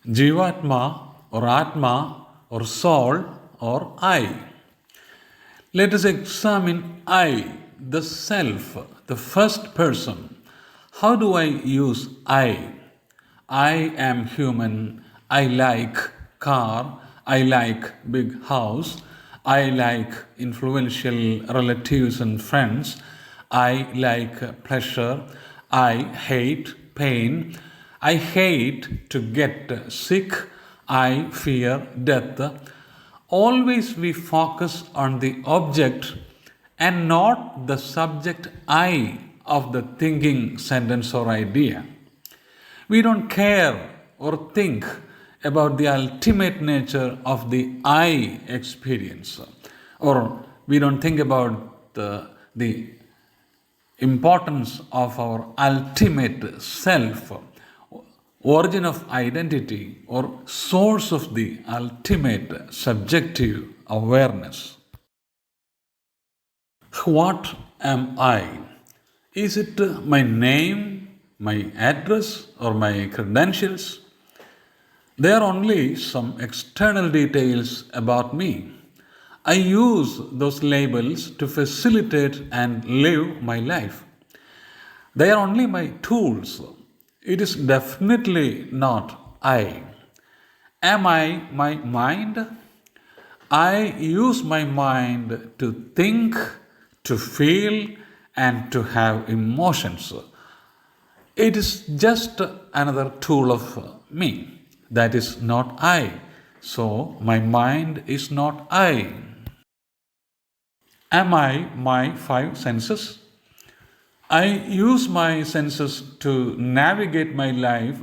Jivatma or Atma or soul or I. Let us examine I, the self, the first person. How do I use I? I am human. I like car. I like big house. I like influential relatives and friends. I like pleasure. I hate pain. I hate to get sick. I fear death. Always we focus on the object and not the subject I of the thinking sentence or idea. We don't care or think about the ultimate nature of the I experience, or we don't think about the importance of our ultimate self, origin of identity, or source of the ultimate subjective awareness. What am I? Is it my name, my address, or my credentials? They are only some external details about me. I use those labels to facilitate and live my life. They are only my tools. It is definitely not I. Am I my mind? I use my mind to think, to feel, and to have emotions. It is just another tool of me. That is not I. So, my mind is not I. Am I my five senses? I use my senses to navigate my life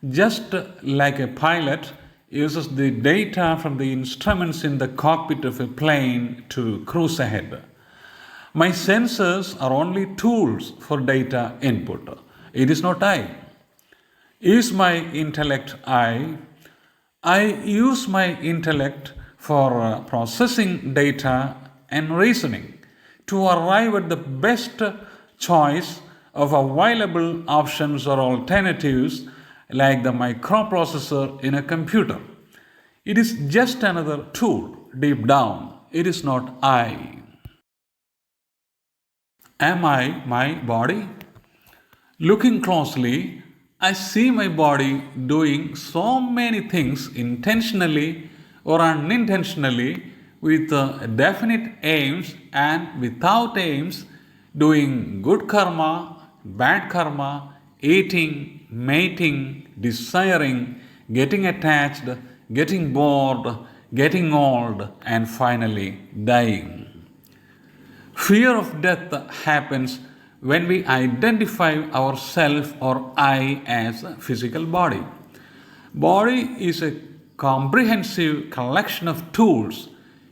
just like a pilot uses the data from the instruments in the cockpit of a plane to cruise ahead. My senses are only tools for data input. It is not I. Is my intellect I? I use my intellect for processing data and reasoning to arrive at the best choice of available options or alternatives like the microprocessor in a computer. It is just another tool deep down. It is not I. Am I my body? Looking closely, I see my body doing so many things intentionally or unintentionally with definite aims and without aims, doing good karma, bad karma, eating, mating, desiring, getting attached, getting bored, getting old, and finally dying. Fear of death happens when we identify ourself or I as a physical body. Body is a comprehensive collection of tools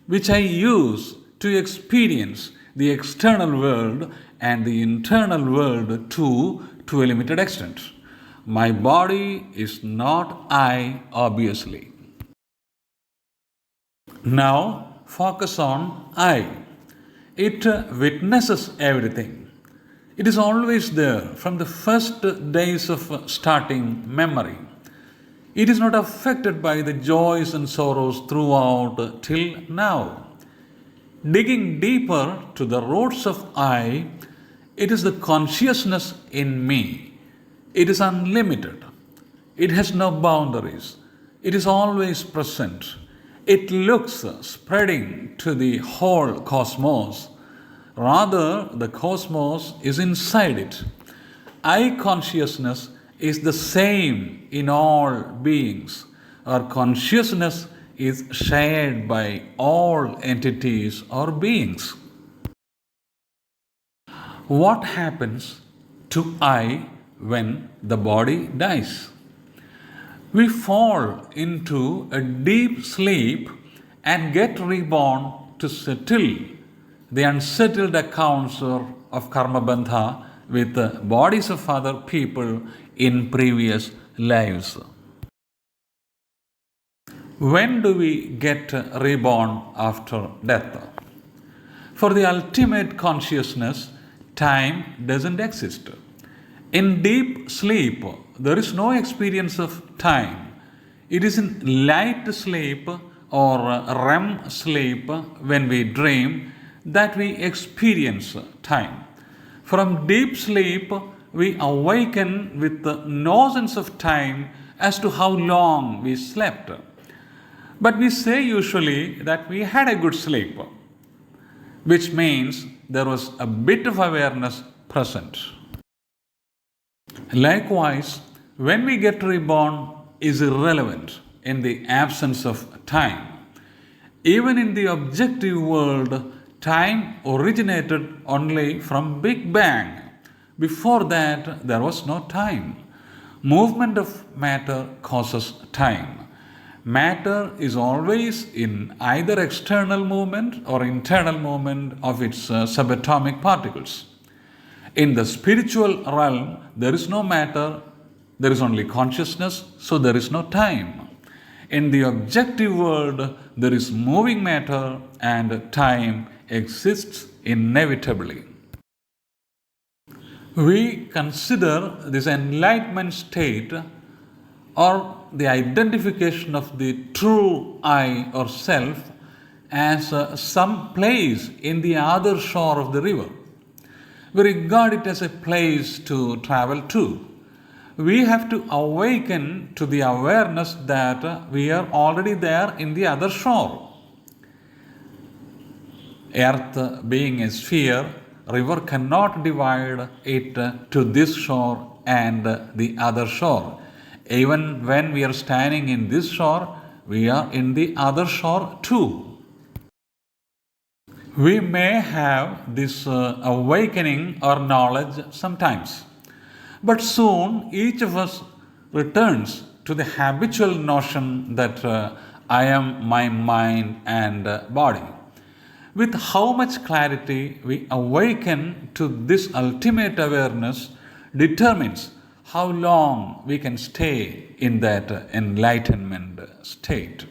which I use to experience the external world and the internal world too, to a limited extent. My body is not I, obviously. Now focus on I. It witnesses everything. It is always there from the first days of starting memory. It is not affected by the joys and sorrows throughout till now. Digging deeper to the roots of I, it is the consciousness in me. It is unlimited. It has no boundaries. It is always present. It looks spreading to the whole cosmos. Rather, the cosmos is inside it. I consciousness is the same in all beings. Our consciousness is shared by all entities or beings. What happens to I when the body dies? We fall into a deep sleep and get reborn to settle the unsettled accounts of karma bandha with the bodies of other people in previous lives. When do we get reborn after death? For the ultimate consciousness, time doesn't exist. In deep sleep, there is no experience of time. It is in light sleep or REM sleep when we dream that we experience time. From deep sleep, we awaken with no sense of time as to how long we slept. But we say usually that we had a good sleep, which means there was a bit of awareness present. Likewise, when we get reborn is irrelevant in the absence of time. Even in the objective world, time originated only from Big Bang. Before that, there was no time. Movement of matter causes time. Matter is always in either external movement or internal movement of its subatomic particles. In the spiritual realm, there is no matter, there is only consciousness, so there is no time. In the objective world, there is moving matter and time exists inevitably. We consider this enlightenment state or the identification of the true I or self as some place in the other shore of the river. We regard it as a place to travel to. We have to awaken to the awareness that we are already there in the other shore. Earth being a sphere, river cannot divide it to this shore and the other shore. Even when we are standing in this shore, we are in the other shore too. We may have this awakening or knowledge sometimes, but soon each of us returns to the habitual notion that I am my mind and body. With how much clarity we awaken to this ultimate awareness determines how long we can stay in that enlightenment state.